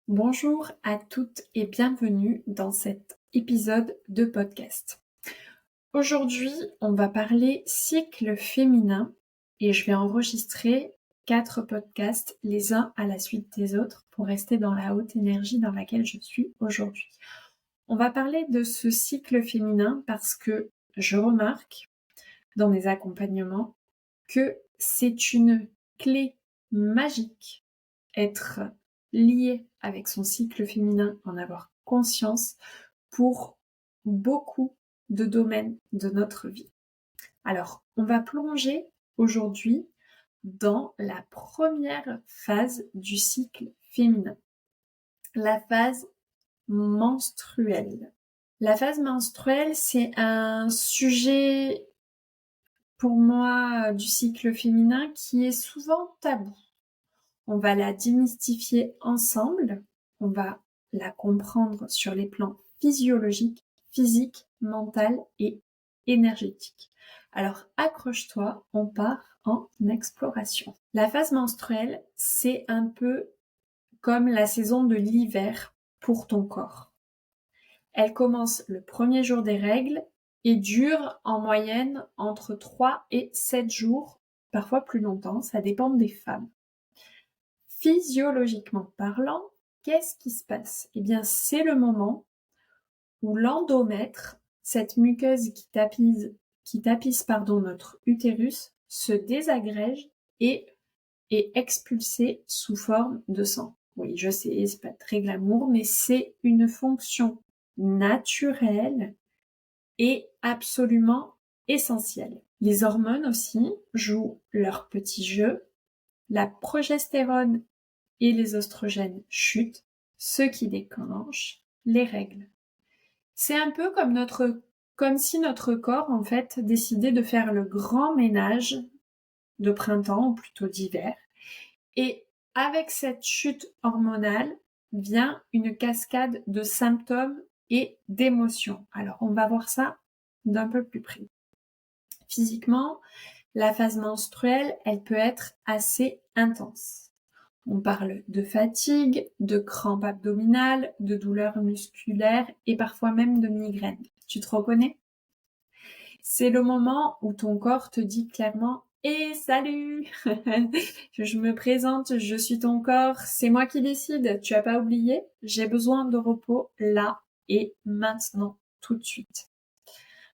Bonjour à toutes et bienvenue dans cet épisode de podcast. Aujourd'hui, on va parler cycle féminin et je vais enregistrer 4 podcasts les uns à la suite des autres pour rester dans la haute énergie dans laquelle je suis aujourd'hui. On va parler de ce cycle féminin parce que je remarque dans mes accompagnements que c'est une clé magique, être lié avec son cycle féminin, en avoir conscience pour beaucoup de domaines de notre vie. Alors, on va plonger aujourd'hui dans la première phase du cycle féminin, la phase menstruelle. La phase menstruelle, c'est un sujet pour moi du cycle féminin qui est souvent tabou. On va la démystifier ensemble, on va la comprendre sur les plans physiologiques, physiques, mental et énergétiques. Alors accroche-toi, on part en exploration. La phase menstruelle, c'est un peu comme la saison de l'hiver pour ton corps. Elle commence le premier jour des règles et dure en moyenne entre 3 et 7 jours, parfois plus longtemps, ça dépend des femmes. Physiologiquement parlant, qu'est-ce qui se passe? Eh bien, c'est le moment où l'endomètre, cette muqueuse qui tapisse notre utérus, se désagrège et est expulsée sous forme de sang. Oui, je sais, c'est pas très glamour, mais c'est une fonction naturelle et absolument essentielle. Les hormones aussi jouent leur petit jeu. La progestérone et les oestrogènes chutent, ce qui déclenche les règles. C'est un peu comme si notre corps, en fait, décidait de faire le grand ménage de printemps, ou plutôt d'hiver. Et avec cette chute hormonale vient une cascade de symptômes et d'émotions. Alors, on va voir ça d'un peu plus près. Physiquement, la phase menstruelle, elle peut être assez intense. On parle de fatigue, de crampes abdominales, de douleurs musculaires et parfois même de migraines. Tu te reconnais? C'est le moment où ton corps te dit clairement « Eh salut, je me présente, je suis ton corps, c'est moi qui décide, tu as pas oublié? J'ai besoin de repos là et maintenant, tout de suite. »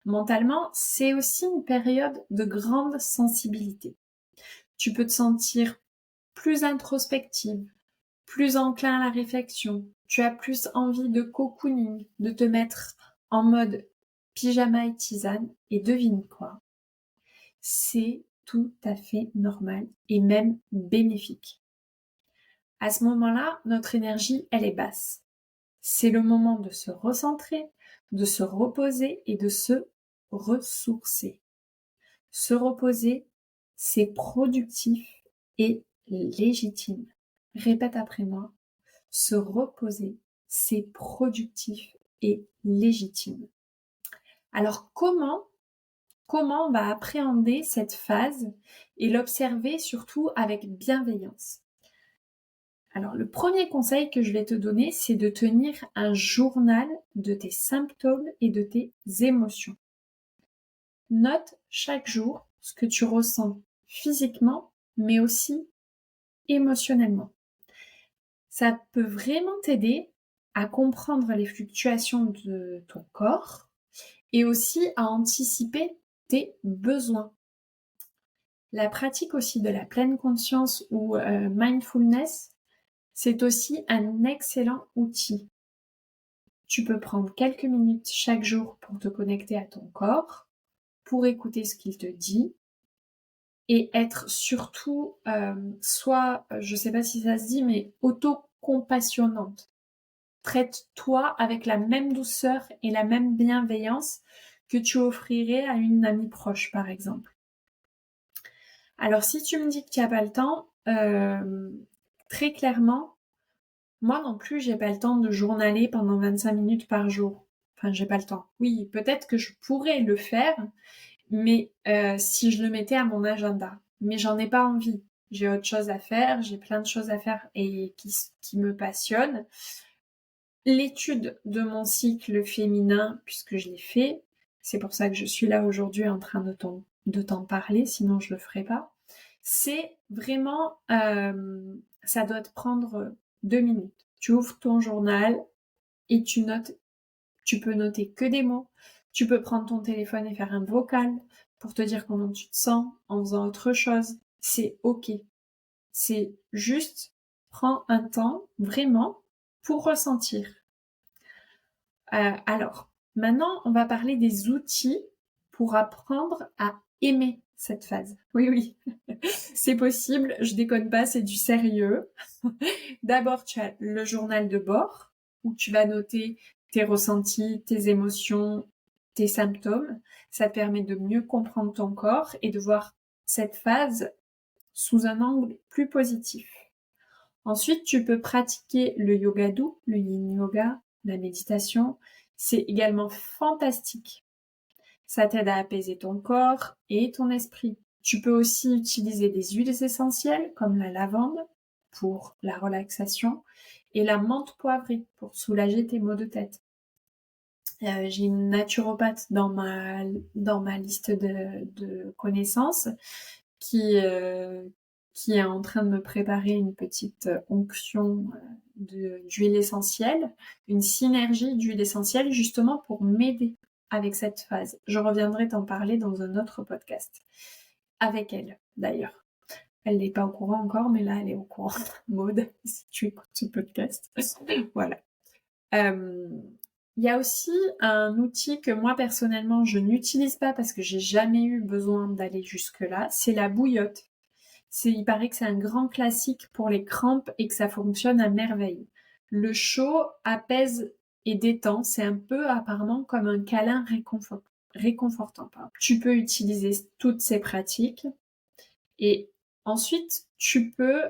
Mentalement, c'est aussi une période de grande sensibilité. Tu peux te sentir plus introspective, plus enclin à la réflexion. Tu as plus envie de cocooning, de te mettre en mode pyjama et tisane. Et devine quoi? C'est tout à fait normal et même bénéfique. À ce moment-là, notre énergie, elle est basse. C'est le moment de se recentrer, de se reposer et de se ressourcer. Se reposer, c'est productif et légitime. Répète après moi. Se reposer, c'est productif et légitime. Alors comment on va appréhender cette phase et l'observer surtout avec bienveillance? Alors le premier conseil que je vais te donner, c'est de tenir un journal de tes symptômes et de tes émotions. Note chaque jour ce que tu ressens physiquement, mais aussi émotionnellement. Ça peut vraiment t'aider à comprendre les fluctuations de ton corps et aussi à anticiper tes besoins. La pratique aussi de la pleine conscience ou mindfulness, c'est aussi un excellent outil. Tu peux prendre quelques minutes chaque jour pour te connecter à ton corps, pour écouter ce qu'il te dit et être surtout je sais pas si ça se dit, mais auto-compassionnante. Traite-toi avec la même douceur et la même bienveillance que tu offrirais à une amie proche, par exemple. Alors, si tu me dis que tu n'as pas le temps, très clairement, moi non plus, j'ai pas le temps de journaler pendant 25 minutes par jour. Enfin, j'ai pas le temps. Oui, peut-être que je pourrais le faire, mais si je le mettais à mon agenda. Mais j'en ai pas envie. j'ai autre chose à faire, j'ai plein de choses à faire et qui me passionnent. L'étude de mon cycle féminin, puisque je l'ai fait, c'est pour ça que je suis là aujourd'hui en train de t'en parler, sinon je le ferais pas. C'est vraiment, ça doit te prendre 2 minutes. Tu ouvres ton journal et tu notes. Tu peux noter que des mots. Tu peux prendre ton téléphone et faire un vocal pour te dire comment tu te sens en faisant autre chose. C'est ok. C'est juste, prends un temps vraiment pour ressentir. Alors, maintenant, on va parler des outils pour apprendre à aimer cette phase. Oui, oui, c'est possible, je déconne pas, c'est du sérieux. D'abord, tu as le journal de bord, où tu vas noter tes ressentis, tes émotions, tes symptômes. Ça te permet de mieux comprendre ton corps et de voir cette phase sous un angle plus positif. Ensuite, tu peux pratiquer le yoga doux, le yin yoga, la méditation. C'est également fantastique. Ça t'aide à apaiser ton corps et ton esprit. Tu peux aussi utiliser des huiles essentielles comme la lavande pour la relaxation et la menthe poivrée pour soulager tes maux de tête. J'ai une naturopathe dans ma liste de connaissances qui est en train de me préparer une petite onction d'huile essentielle, une synergie d'huile essentielle justement pour m'aider avec cette phase. Je reviendrai t'en parler dans un autre podcast. Avec elle, d'ailleurs. Elle n'est pas au courant encore, mais là, elle est au courant. Maud, si tu écoutes ce podcast. Voilà. Il y a aussi un outil que moi, personnellement, je n'utilise pas parce que j'ai jamais eu besoin d'aller jusque-là. C'est la bouillotte. Il paraît que c'est un grand classique pour les crampes et que ça fonctionne à merveille. Le chaud apaise et détend. C'est un peu apparemment comme un câlin réconfortant. Tu peux utiliser toutes ces pratiques et ensuite tu peux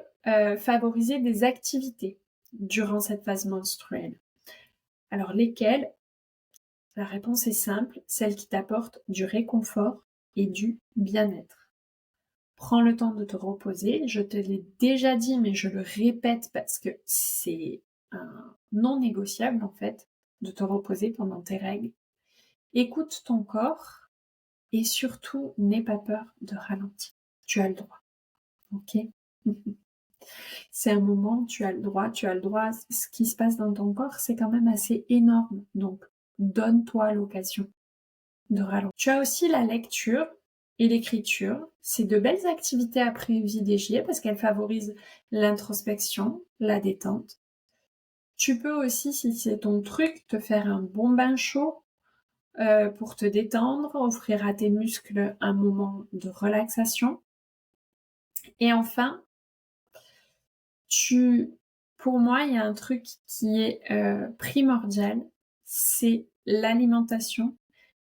favoriser des activités durant cette phase menstruelle. Alors lesquelles? La réponse est simple, celles qui t'apportent du réconfort et du bien-être. Prends le temps de te reposer. Je te l'ai déjà dit, mais je le répète parce que c'est un non négociable en fait, de te reposer pendant tes règles. Écoute ton corps et surtout, n'aie pas peur de ralentir. Tu as le droit. Ok? C'est un moment, tu as le droit. Ce qui se passe dans ton corps, c'est quand même assez énorme. Donc, donne-toi l'occasion de ralentir. Tu as aussi la lecture et l'écriture. C'est de belles activités à privilégier parce qu'elles favorisent l'introspection, la détente. Tu peux aussi, si c'est ton truc, te faire un bon bain chaud pour te détendre, offrir à tes muscles un moment de relaxation. Et enfin, pour moi, il y a un truc qui est primordial, c'est l'alimentation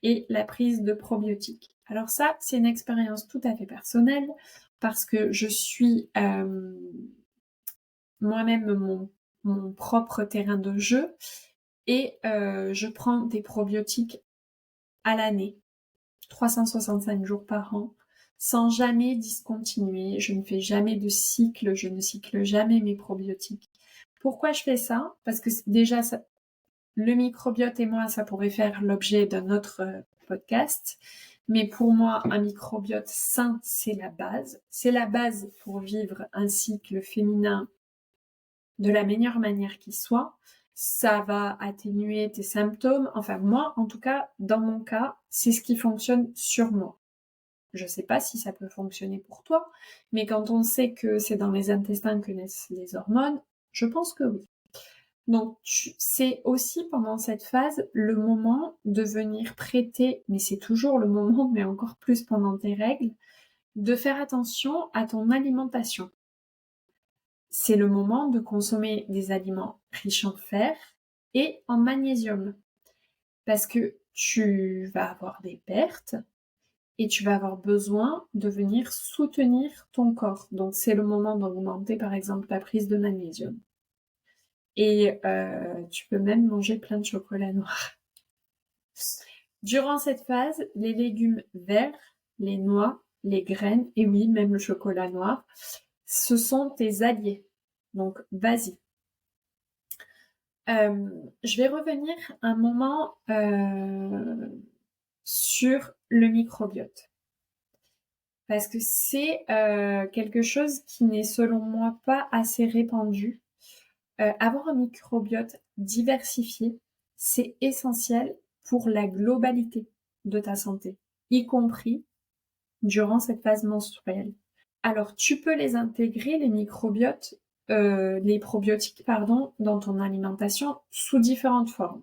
et la prise de probiotiques. Alors ça, c'est une expérience tout à fait personnelle parce que je suis moi-même mon propre terrain de jeu et je prends des probiotiques à l'année, 365 jours par an, sans jamais discontinuer. Je ne fais jamais de cycle, je ne cycle jamais mes probiotiques. Pourquoi je fais ça? Parce que déjà, le microbiote et moi, ça pourrait faire l'objet d'un autre podcast. Mais pour moi, un microbiote sain, c'est la base. C'est la base pour vivre un cycle féminin de la meilleure manière qui soit. Ça va atténuer tes symptômes. Enfin, moi, en tout cas, dans mon cas, c'est ce qui fonctionne sur moi. Je sais pas si ça peut fonctionner pour toi, mais quand on sait que c'est dans les intestins que naissent les hormones, je pense que oui. Donc, c'est aussi pendant cette phase le moment de venir prêter, mais c'est toujours le moment, mais encore plus pendant tes règles, de faire attention à ton alimentation. C'est le moment de consommer des aliments riches en fer et en magnésium. Parce que tu vas avoir des pertes et tu vas avoir besoin de venir soutenir ton corps. Donc c'est le moment d'augmenter par exemple ta prise de magnésium. Et tu peux même manger plein de chocolat noir. Durant cette phase, les légumes verts, les noix, les graines, et oui, même le chocolat noir, ce sont tes alliés. Donc, vas-y. Je vais revenir un moment sur le microbiote. Parce que c'est quelque chose qui n'est selon moi pas assez répandu. Avoir un microbiote diversifié, c'est essentiel pour la globalité de ta santé, y compris durant cette phase menstruelle. Alors, tu peux les intégrer, les probiotiques, dans ton alimentation sous différentes formes.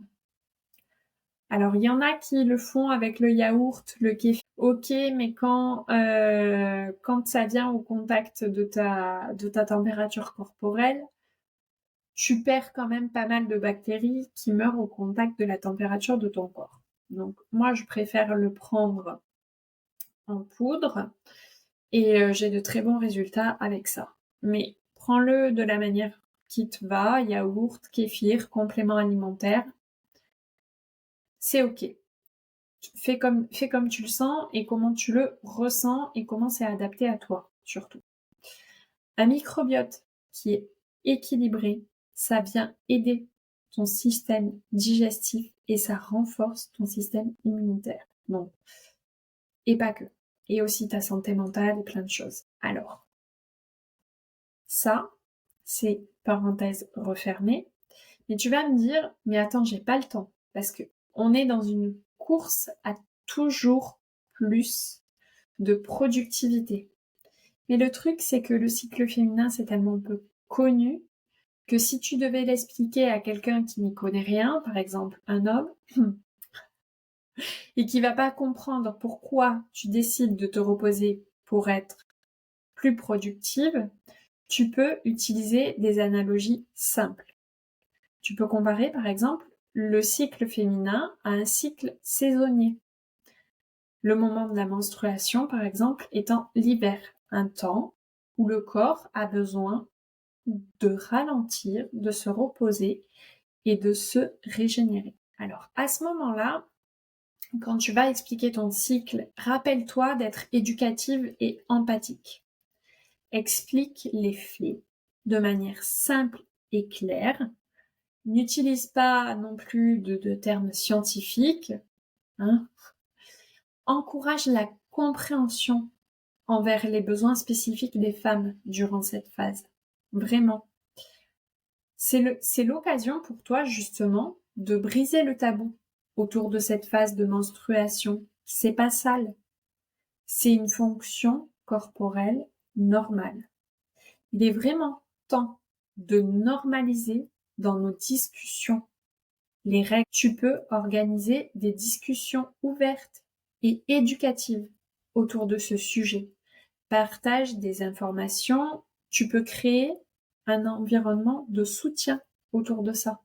Alors, il y en a qui le font avec le yaourt, le kéfir. Ok, mais quand ça vient au contact de ta température corporelle, tu perds quand même pas mal de bactéries qui meurent au contact de la température de ton corps. Donc, moi, je préfère le prendre en poudre et j'ai de très bons résultats avec ça. Mais prends-le de la manière qui te va, yaourt, kéfir, complément alimentaire. C'est ok. Fais comme tu le sens et comment tu le ressens et comment c'est adapté à toi, surtout. Un microbiote qui est équilibré, ça vient aider ton système digestif et ça renforce ton système immunitaire. Donc, et pas que. Et aussi ta santé mentale et plein de choses. Alors, ça, c'est parenthèse refermée. Mais tu vas me dire, mais attends, j'ai pas le temps. Parce que on est dans une course à toujours plus de productivité. Mais le truc, c'est que le cycle féminin, c'est tellement peu connu que si tu devais l'expliquer à quelqu'un qui n'y connaît rien, par exemple un homme, et qui va pas comprendre pourquoi tu décides de te reposer pour être plus productive, tu peux utiliser des analogies simples. Tu peux comparer, par exemple, le cycle féminin à un cycle saisonnier. Le moment de la menstruation, par exemple, étant l'hiver, un temps où le corps a besoin de ralentir, de se reposer et de se régénérer. Alors, à ce moment-là, quand tu vas expliquer ton cycle, rappelle-toi d'être éducative et empathique. Explique les faits de manière simple et claire. N'utilise pas non plus de termes scientifiques. Hein. Encourage la compréhension envers les besoins spécifiques des femmes durant cette phase. Vraiment. C'est l'occasion pour toi, justement, de briser le tabou autour de cette phase de menstruation. C'est pas sale. C'est une fonction corporelle normale. Il est vraiment temps de normaliser dans nos discussions les règles. Tu peux organiser des discussions ouvertes et éducatives autour de ce sujet. Partage des informations. Tu peux créer un environnement de soutien autour de ça.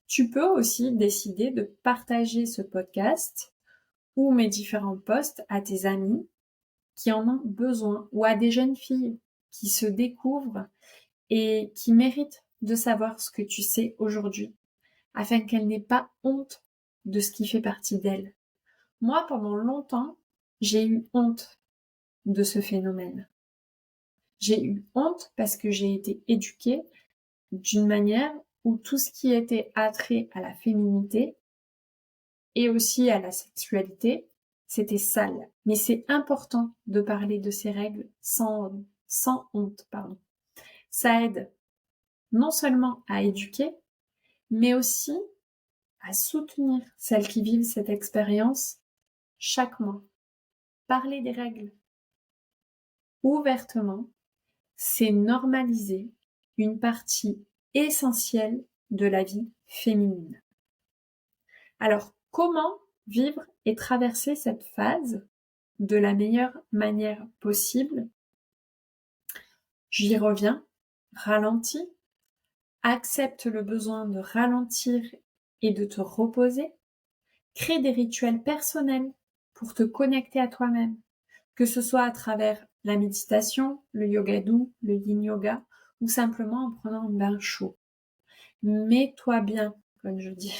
Tu peux aussi décider de partager ce podcast ou mes différents posts à tes amis qui en ont besoin ou à des jeunes filles qui se découvrent et qui méritent de savoir ce que tu sais aujourd'hui afin qu'elles n'aient pas honte de ce qui fait partie d'elles. Moi, pendant longtemps, j'ai eu honte de ce phénomène. J'ai eu honte parce que j'ai été éduquée d'une manière où tout ce qui était attrait à la féminité et aussi à la sexualité, c'était sale. Mais c'est important de parler de ces règles sans honte, pardon. Ça aide non seulement à éduquer, mais aussi à soutenir celles qui vivent cette expérience chaque mois. Parler des règles ouvertement, c'est normaliser une partie essentielle de la vie féminine. Alors, comment vivre et traverser cette phase de la meilleure manière possible? J'y reviens. Ralentis. Accepte le besoin de ralentir et de te reposer. Crée des rituels personnels pour te connecter à toi-même, que ce soit à travers la méditation, le yoga doux, le yin yoga, ou simplement en prenant un bain chaud. Mets-toi bien, comme je dis.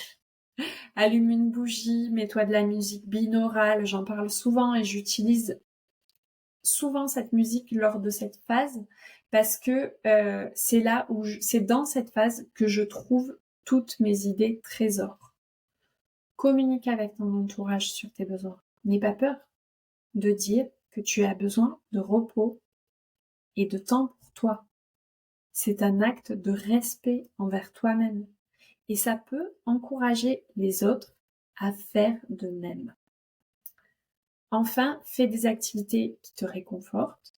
Allume une bougie, mets-toi de la musique binaurale, j'en parle souvent et j'utilise souvent cette musique lors de cette phase parce que c'est dans cette phase que je trouve toutes mes idées trésors. Communique avec ton entourage sur tes besoins. N'aie pas peur de dire que tu as besoin de repos et de temps pour toi. C'est un acte de respect envers toi-même et ça peut encourager les autres à faire de même. Enfin, fais des activités qui te réconfortent.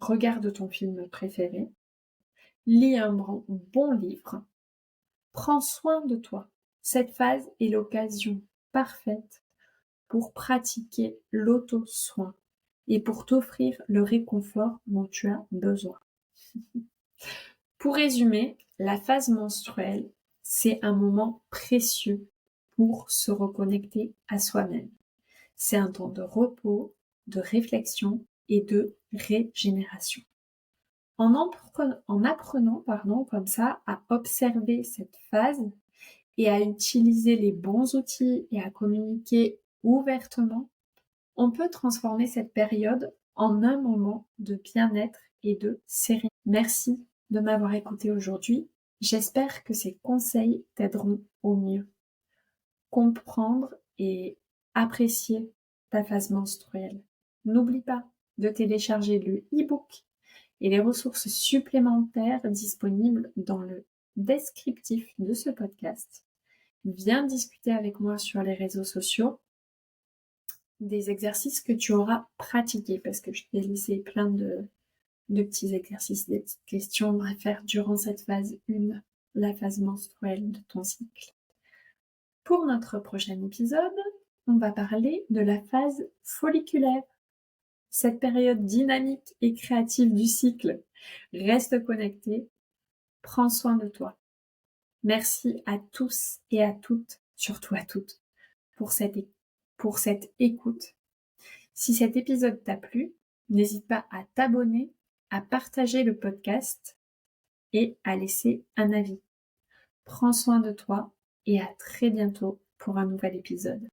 Regarde ton film préféré. Lis un bon livre. Prends soin de toi. Cette phase est l'occasion parfaite pour pratiquer l'auto-soin et pour t'offrir le réconfort dont tu as besoin. Pour résumer, la phase menstruelle, c'est un moment précieux pour se reconnecter à soi-même. C'est un temps de repos, de réflexion et de régénération. En apprenant comme ça à observer cette phase et à utiliser les bons outils et à communiquer ouvertement, on peut transformer cette période en un moment de bien-être et de sérénité. Merci de m'avoir écouté aujourd'hui. J'espère que ces conseils t'aideront au mieux. Comprendre et apprécier ta phase menstruelle. N'oublie pas de télécharger le e-book et les ressources supplémentaires disponibles dans le descriptif de ce podcast. Viens discuter avec moi sur les réseaux sociaux des exercices que tu auras pratiqués parce que je t'ai laissé plein de petits exercices, des petites questions à faire durant cette phase 1, la phase menstruelle de ton cycle. Pour notre prochain épisode, on va parler de la phase folliculaire. Cette période dynamique et créative du cycle. Reste connecté, prends soin de toi. Merci à tous et à toutes, surtout à toutes, pour cette écoute. Si cet épisode t'a plu, n'hésite pas à t'abonner, à partager le podcast et à laisser un avis. Prends soin de toi et à très bientôt pour un nouvel épisode.